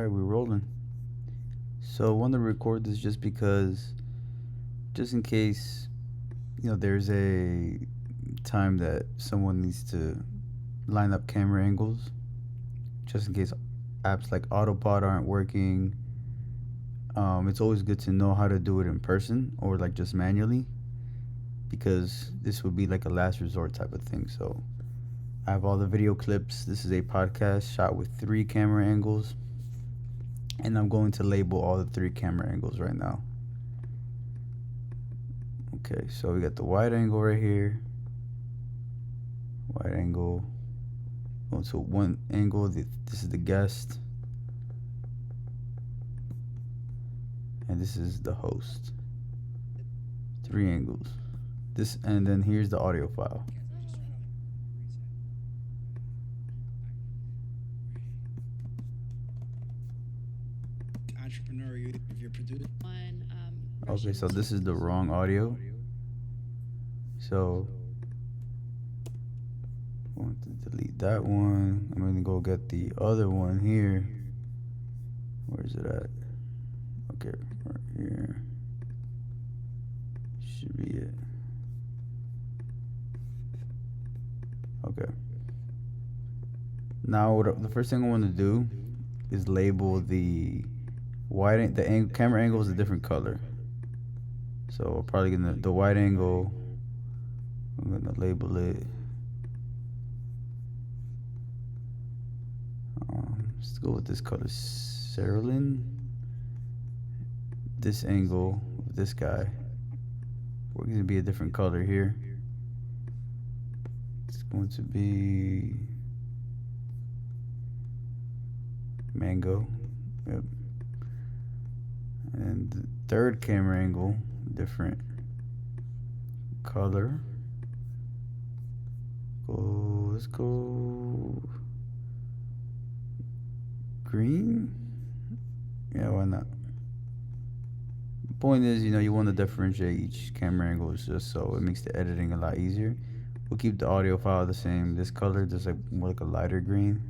Alright, we're rolling. So I want to record this just because, just in case, there's a time that someone needs to line up camera angles, just in case apps like Autopod aren't working. It's always good to know how to do it in person or like just manually, because this would be like a last resort type of thing. So I have all the video clips. This is a podcast shot with 3 camera angles, and I'm going to label all the 3 camera angles right now. Okay, so we got the wide angle right here. Wide angle. Going to one angle. This is the guest. And this is the host. 3 angles. This, and then here's the audio file. Entrepreneur, if you're producing. Okay, so this is the wrong audio. So I want to delete that one. I'm gonna go get the other one here. Where is it at? Okay, right here. Should be it. Okay. Now the first thing I want to do is label the camera angle is a different color. So we're probably gonna the wide angle. I'm gonna label it. Let's go with this color, Cerulean. This angle of this guy, we're gonna be a different color here. It's going to be mango. Yep. And the third camera angle, different color. Let's go green. Yeah, why not? The point is, you want to differentiate each camera angle just so it makes the editing a lot easier. We'll keep the audio file the same. This color, just like more like a lighter green.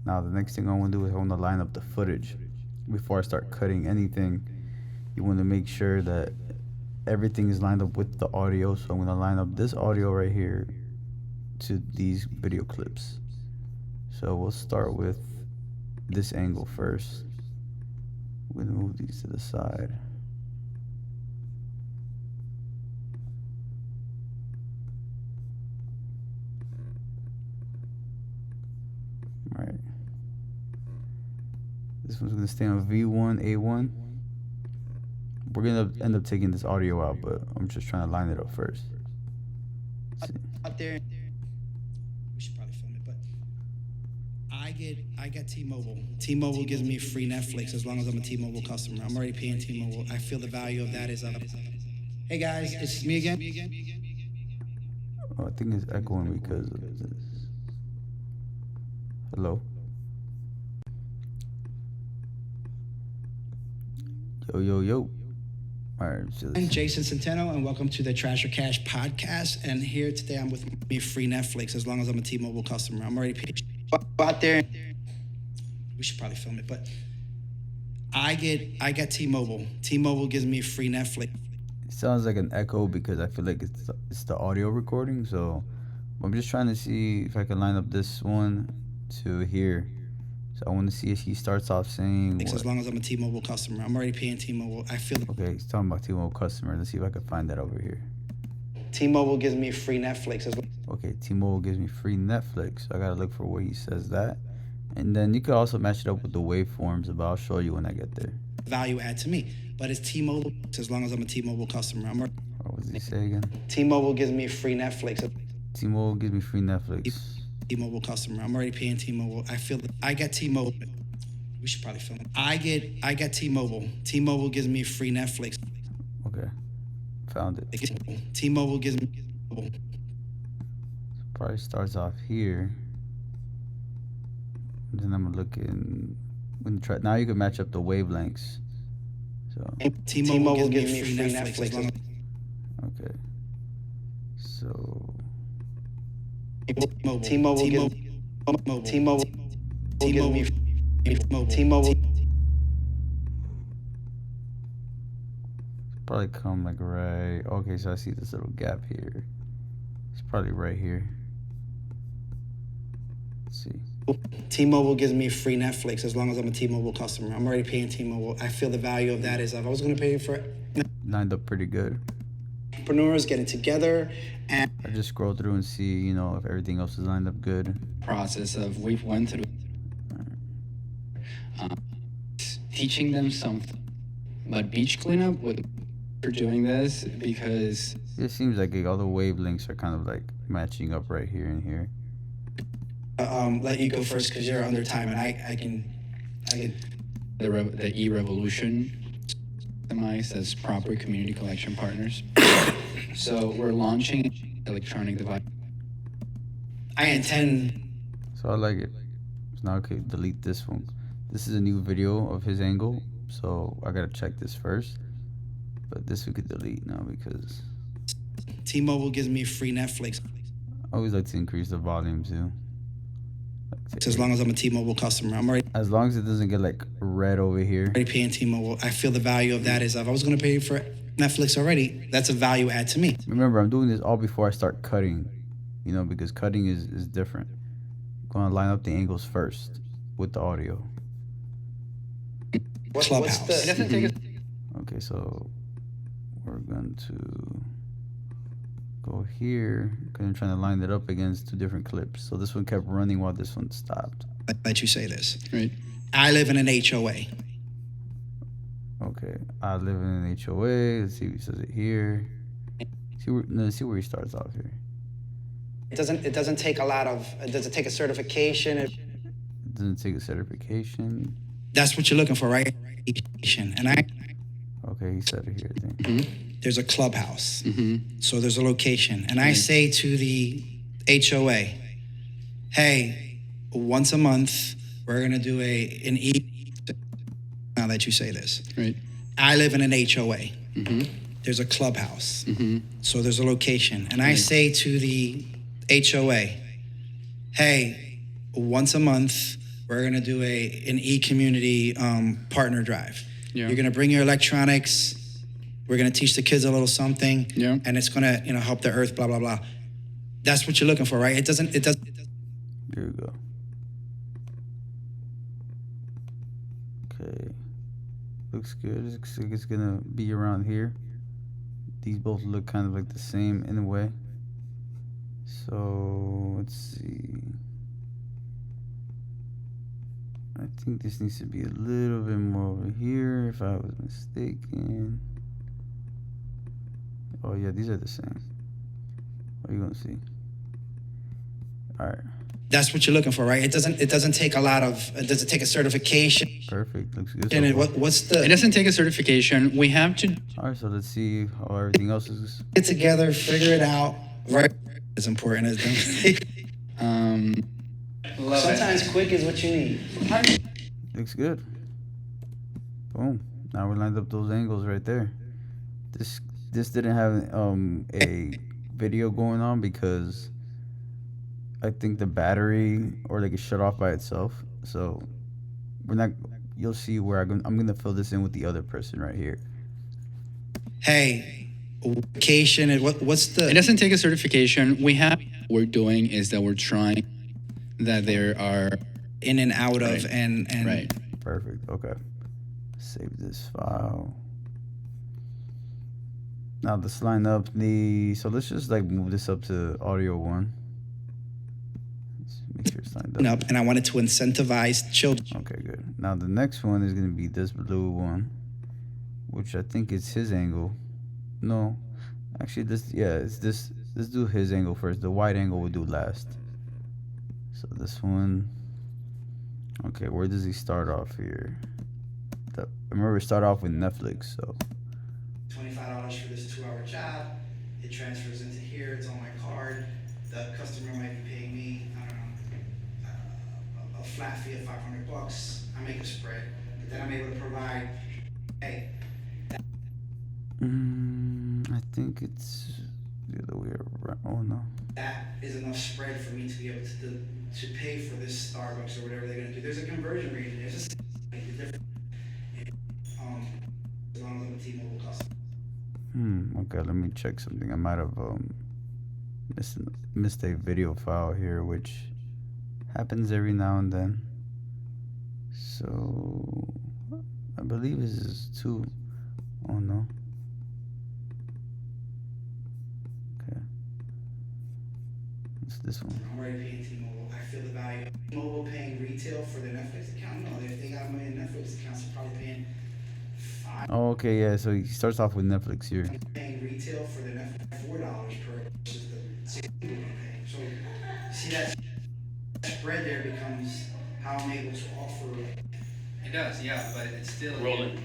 Now the next thing I want to do is I want to line up the footage. Before I start cutting anything, you want to make sure that everything is lined up with the audio. So I'm going to line up this audio right here to these video clips. So we'll start with this angle first. We're going to move these to the side. All right. This one's going to stay on V1, A1. We're going to end up taking this audio out, but I'm just trying to line it up first. Out there, we should probably film it, but I get T-Mobile. T-Mobile gives me free Netflix as long as I'm a T-Mobile customer. I'm already paying T-Mobile. I feel the value of that is up. Hey guys, it's me again. Oh, I think it's echoing because of this. Hello? Yo. All right. So I'm Jason Centeno, and welcome to the Trash or Cash podcast. And here today, I'm with me free Netflix as long as I'm a T-Mobile customer. I'm already paid. Out there, we should probably film it, but I get T-Mobile. T-Mobile gives me free Netflix. it sounds like an echo because I feel like it's the audio recording. So I'm just trying to see if I can line up this one to here. So I want to see if he starts off saying what? As long as I'm a T-Mobile customer. I'm already paying T-Mobile. I feel Okay, he's talking about T-Mobile customer. Let's see if I can find that over here. T-Mobile gives me free Netflix. Okay, T-Mobile gives me free Netflix. So I gotta look for where he says that. And then you could also match it up with the waveforms, but I'll show you when I get there. Value add to me. But it's T-Mobile as long as I'm a T-Mobile customer. What does he say again? T-Mobile gives me free Netflix. T-Mobile gives me free Netflix. T-Mobile customer. I'm already paying T-Mobile. I get T-Mobile. We should probably film it. I get T-Mobile. T-Mobile gives me free Netflix. Okay, found it. T-Mobile gives me. Probably starts off here. And then I'm gonna look in. Now you can match up the wavelengths. So T-Mobile gives me free Netflix. Okay. So T-Mobile gives me. T-Mobile. Probably come like right. Okay, so I see this little gap here. It's probably right here. Let's see. T-Mobile gives me free Netflix as long as I'm a T-Mobile customer. I'm already paying T-Mobile. I feel the value of that is if I was going to pay for Lined up pretty good. entrepreneurs getting together and I just scroll through and see, you know, if everything else is lined up good. Process of we've went through teaching them something. But beach cleanup, we're doing this because It seems like all the wavelengths are kind of like matching up right here and here. let you go first because you're under time and I can the e-revolution as proper community collection partners. So we're launching electronic device. I intend. So I like it. So now I could delete this one. This is a new video of his angle, so I gotta check this first. But this we could delete now because T-Mobile gives me free Netflix I always like to increase the volume too. as long as I'm a T-Mobile customer. I'm already As long as it doesn't get like red over here. paying T-Mobile. I feel the value of that is if I was going to pay for Netflix already, that's a value add to me. Remember, I'm doing this all before I start cutting, you know, because cutting is different. I'm gonna line up the angles first with the audio. Clubhouse. It doesn't take us. Okay, so we're going to go here because I'm trying to line it up against two different clips. So this one kept running while this one stopped. Let you say this. Right. I live in an HOA. Okay, I live in an HOA. Let's see if he says it here. Let's see where he starts off here. It doesn't take a lot of. Does it take a certification? It doesn't take a certification. That's what you're looking for, right? And Okay, he said it here, I think. there's a clubhouse. So there's a location. And I say to the HOA, hey, once a month, we're going to do an E. Now that you say this. Right. I live in an HOA. There's a clubhouse. So there's a location. And I say to the HOA, hey, once a month, we're going to do an e-community partner drive. Yeah. You're going to bring your electronics. We're going to teach the kids a little something. Yeah. And it's going to, help the earth, blah, blah, blah. That's what you're looking for, right? It doesn't. Here we go. Okay. Looks good. Looks like it's going to be around here. These both look kind of like the same in a way. So, let's see. I think this needs to be a little bit more over here, if I was mistaken. Oh yeah, these are the same. What are you gonna see? All right. That's what you're looking for, right? It doesn't take a lot of. Does it take a certification? Perfect. Looks good. And So far. what's the? It doesn't take a certification. We have to. All right, so let's see how everything else is. Get together, figure it out. Right? As important as them. Sometimes quick is what you need. Looks good. Boom. Now we lined up those angles right there. This didn't have a video going on because I think the battery or like it shut off by itself. So we're not. You'll see where I'm gonna fill this in with the other person right here. Hey, location and what's the? It doesn't take a certification. What we're doing is that we're trying that there are In and out of Right. and right. Perfect. Okay. Save this file. Now let's line up so let's just like move this up to audio 1. Let's make sure it's lined up. up, and I wanted to incentivize children. Okay, good. Now the next one is gonna be this blue one, which I think is his angle. No, actually it's this. Let's do his angle first. The wide angle we'll do last. So this one. Okay, where does he start off here? Remember, we start off with Netflix, so. $25 for this 2-hour job. It transfers into here. It's on my card. The customer might be paying me, I don't know, a flat fee of $500. I make a spread, but then I'm able to provide. Hey, I think it's the other way around. Oh no. That is enough spread for me to be able to pay for this Starbucks or whatever they're gonna do. There's a conversion rate in there. It's just like the difference. As long as I'm a T-Mobile customer. Okay, let me check something. I might have missed a video file here, which happens every now and then. So I believe this is 2. Oh no. Okay. It's this one. I'm already paying T-Mobile. I feel the value. T-Mobile paying retail for their Netflix account. No, if they got a million Netflix accounts, they're probably paying Oh, okay, yeah. So he starts off with Netflix here. paying retail for their Netflix $4 per versus the T-Mobile paying. So you see that spread there becomes how I'm able to offer. It does, yeah, but it's still Rolling.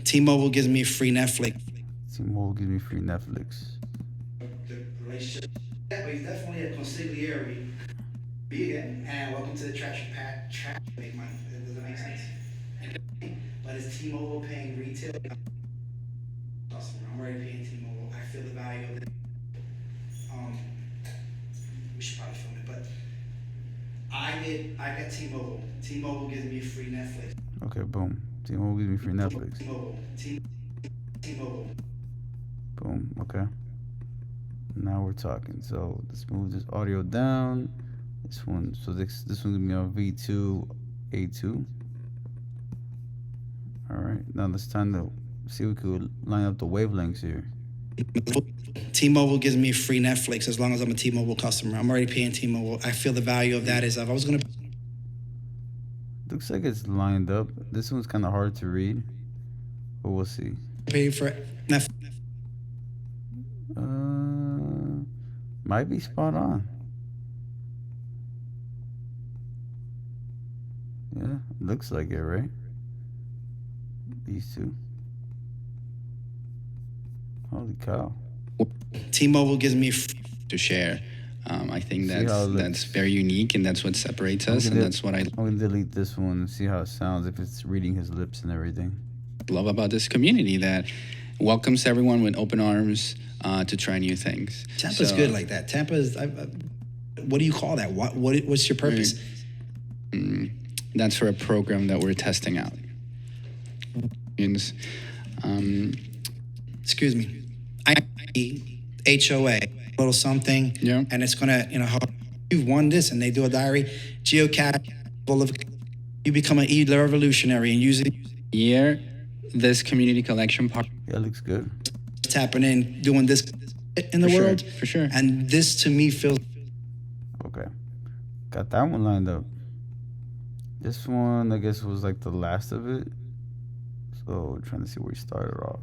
T-Mobile gives me free Netflix. T-Mobile gives me free Netflix. The relationship. Yeah, but he's definitely a consigliere. Be again, and welcome to the trash make money. Does that make sense? But is T-Mobile paying retail customer? I'm already paying T-Mobile. I feel the value of it. We should probably film it, but I got T-Mobile. T-Mobile gives me free Netflix. Okay, boom. T-Mobile gives me free Netflix. T-Mobile. Boom. Okay. Now we're talking. So let's move this audio down. This one. So this one's gonna be on V2 A2. All right. Now it's time to see if we could line up the wavelengths here. T-Mobile gives me free Netflix as long as I'm a T-Mobile customer. I'm already paying T-Mobile. I feel the value of that is if I was gonna Looks like it's lined up. This one's kind of hard to read, but we'll see. pay for Netflix. Might be spot on. Yeah, looks like it, right? These two. Holy cow. T-Mobile gives me to share. I think See how it looks. that's very unique, and that's what separates us, and that's what I I'm gonna delete this one and see how it sounds if it's reading his lips and everything. love about this community, that welcomes everyone with open arms to try new things. Tampa's good like that. Tampa is. What do you call that? What's your purpose? That's for a program that we're testing out. Excuse me. HOA, little something, Yeah. and it's gonna, you've won this, and they do a diary, geocache, full of, you become an revolutionary and using, Here, this community collection part. Yeah, it looks good. tapping in, doing this in the world, For sure. and this to me feels. Okay. Got that one lined up. This one, I guess, was like the last of it. So, trying to see where he started off.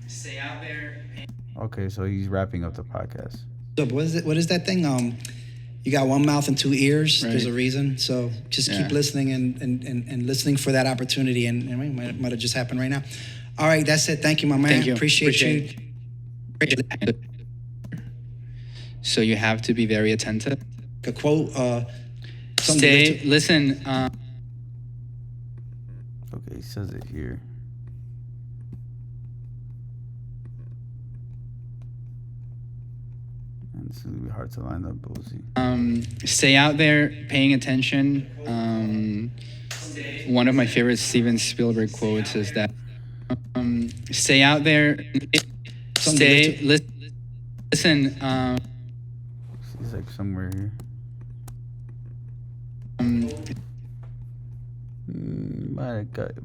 Stay out there. Okay, so he's wrapping up the podcast. What is that thing? You got one mouth and two ears. Right. There's a reason. So just keep listening and listening for that opportunity. And it might have just happened right now. All right, that's it. Thank you, my man. Thank you. Appreciate you. So you have to be very attentive. A quote. Listen. Okay, he says it here. And this is gonna be hard to line up, but we'll see. Stay out there, paying attention. One of my favorite Steven Spielberg quotes is that, "Stay out there, listen." He's like somewhere here.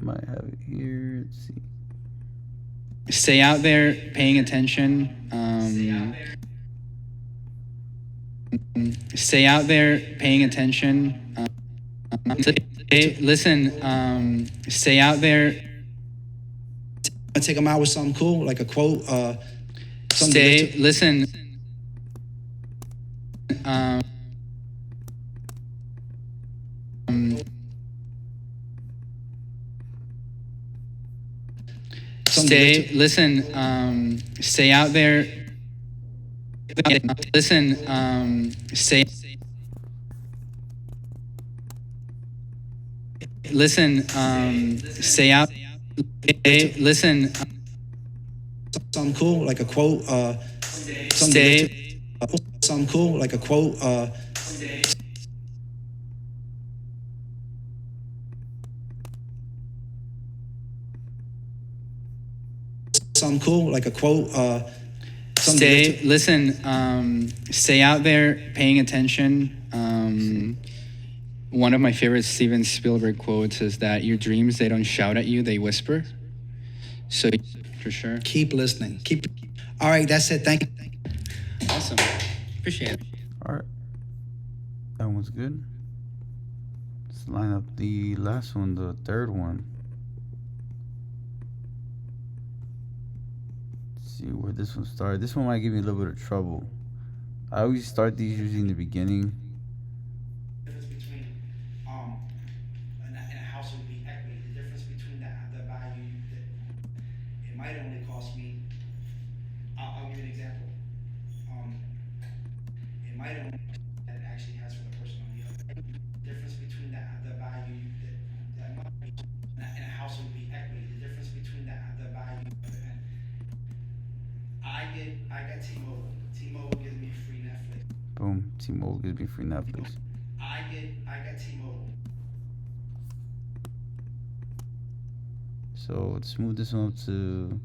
Might have it here. Let's see. Stay out there, paying attention. Stay out there, paying attention. Listen. Stay out there. I take them out with something cool, like a quote. Listen. Listen. Stay out there. Listen. Stay. Listen. Stay out. Hey, listen. Something cool, like a quote. Something cool, like a quote. Something cool, like a quote. Stay out there paying attention. One of my favorite Steven Spielberg quotes is that your dreams, they don't shout at you, they whisper. So, for sure. Keep listening. All right, that's it. Thank you. Awesome. Appreciate it. All right. That one's good. Let's line up the last one, the third one. Let's see where this one started. This one might give me a little bit of trouble. I always start these usually in the beginning. Difference between in a house would be equity. The difference between the value that it might only cost me. I'll give you an example. It might only that it actually has for the person on the other. The difference between the value that might be in a house would be equity. The difference between the value and I got T-Mobile. T-Mobile gives me free Netflix. Boom. T-Mobile gives me free Netflix. I got T-Mobile. So let's move this one up to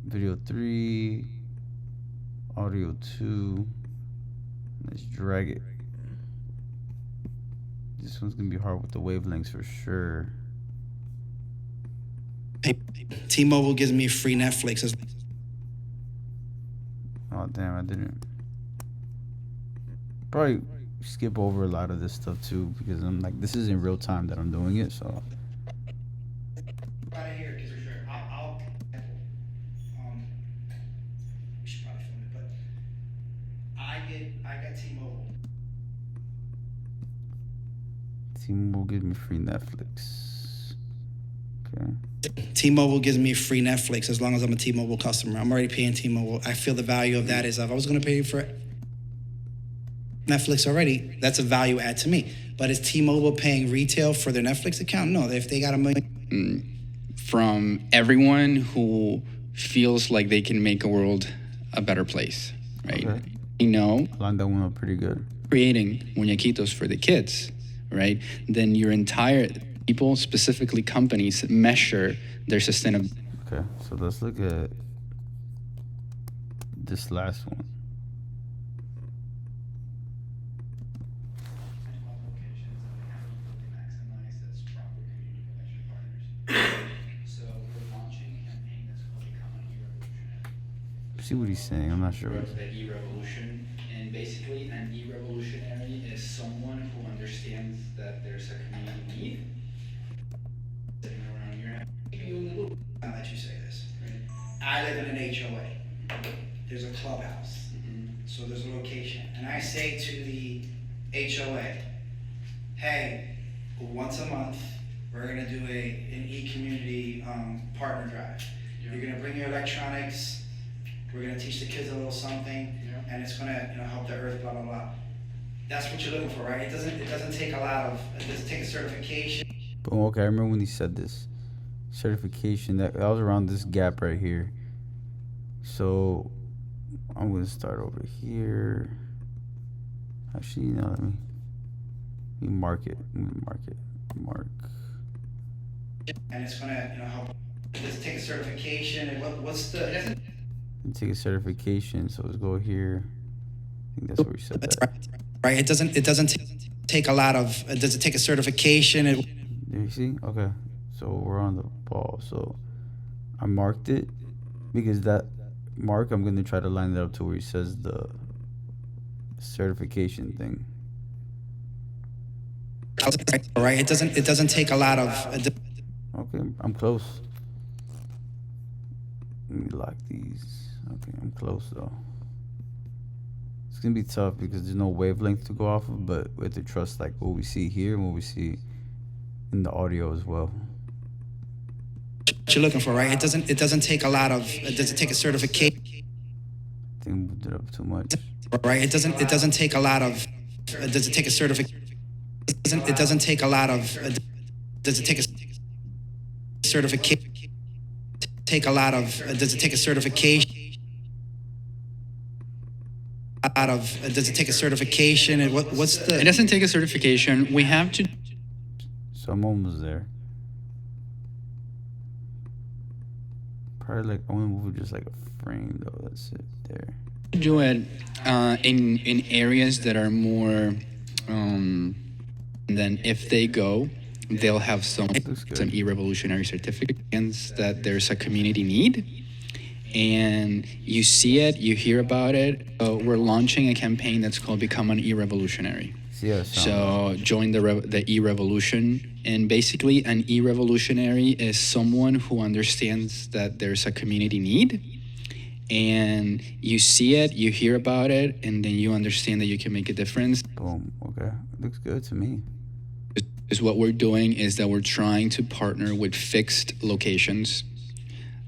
video 3, audio 2. Let's drag it. This one's gonna be hard with the wavelengths for sure. T-Mobile gives me free Netflix. Oh damn, I didn't. Probably skip over a lot of this stuff too because I'm like, this is in real time that I'm doing it, so. Right here, because for sure, I'll we should probably film it, but I got T-Mobile. T-Mobile gives me free Netflix. Okay. T-Mobile gives me free Netflix as long as I'm a T-Mobile customer. I'm already paying T-Mobile. I feel the value of that is if I was going to pay for Netflix already, that's a value add to me. But is T-Mobile paying retail for their Netflix account? No, if they got $1 million. From everyone who feels like they can make a world a better place, right? Okay. You know, Lined that one up pretty good. creating muñequitos for the kids, right? Then your entire people, specifically companies, measure their sustainability. Okay, so let's look at this last one. See what he's saying. I'm not sure. The e-revolution, and basically an e-revolutionary is someone who understands that there's a community need sitting around your house. I'll let you say this. I live in an HOA. There's a clubhouse. So there's a location. And I say to the HOA, hey, once a month, we're going to do an e-community partner drive. Yeah. You're going to bring your electronics. We're going to teach the kids a little something. Yeah. And it's going to help the earth, blah, blah, blah. That's what you're looking for, right? It doesn't take a lot of, it doesn't take a certification. Boom. Okay, I remember when he said this. Certification, that was around this gap right here. So I'm going to start over here. Actually, let me mark it. Mark. And it's going to help. It doesn't take a certification. And what's the... And take a certification, so let's go here. I think that's where he said that. Right. It doesn't take a lot of. Does it take a certification? There you see? Okay. So we're on the ball. So I marked it because that mark, I'm gonna try to line it up to where he says the certification thing. Right. It doesn't take a lot of. Okay, I'm close. Let me lock these. Okay, I'm close though. It's gonna be tough because there's no wavelength to go off of, but we have to trust like what we see here and what we see in the audio as well. What you're looking for, right? It doesn't take a lot of. Does it take a certification? I think I moved it up too much. Right. It doesn't take a lot of. Does it take a certification? It doesn't take a lot of. Does it take a certification? Take a lot of. Does it take a certification? Does it take a certification? And what's the? It doesn't take a certification. We have to So I'm almost there. Probably like I want to move just like a frame though. That's it there. do it in areas that are more. Then if they go, they'll have some e-revolutionary certificates that there's a community need. And you see it, you hear about it. We're launching a campaign that's called Become an E-Revolutionary. So join the e-revolution. And basically, an e-revolutionary is someone who understands that there's a community need. And you see it, you hear about it, and then you understand that you can make a difference. Boom. Okay. Looks good to me. Is what we're doing is that we're trying to partner with fixed locations,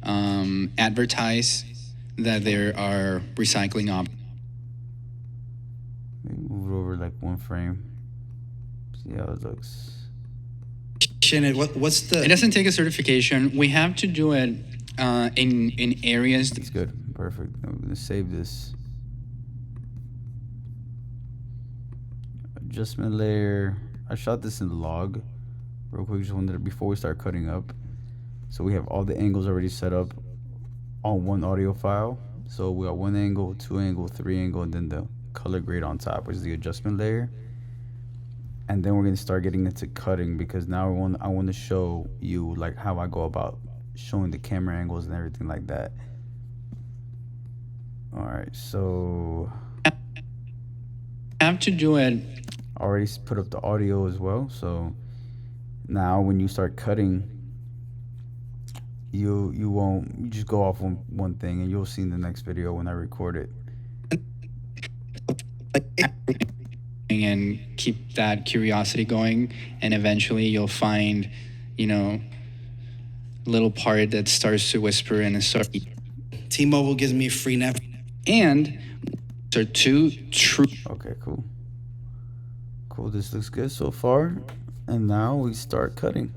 advertise that there are recycling options. Maybe move it over like one frame. See how it looks. What's the? It doesn't take a certification. We have to do it in areas. It's good. Perfect. I'm gonna save this. Adjustment layer. I shot this in log real quick. Just wanted to, before we start cutting up. So we have all the angles already set up on one audio file. So we got 1 angle, 2 angle, 3 angle, and then the color grade on top, which is the adjustment layer. And then we're gonna start getting into cutting, because now I want to show you like how I go about showing the camera angles and everything like that. All right, so I have to do it. I already put up the audio as well. So now when you start cutting, you just go off one thing, and you'll see in the next video when I record it. And keep that curiosity going, and eventually you'll find, little part that starts to whisper and start. T-Mobile gives me a free net. And so two true. Okay, cool. This looks good so far, and now we start cutting.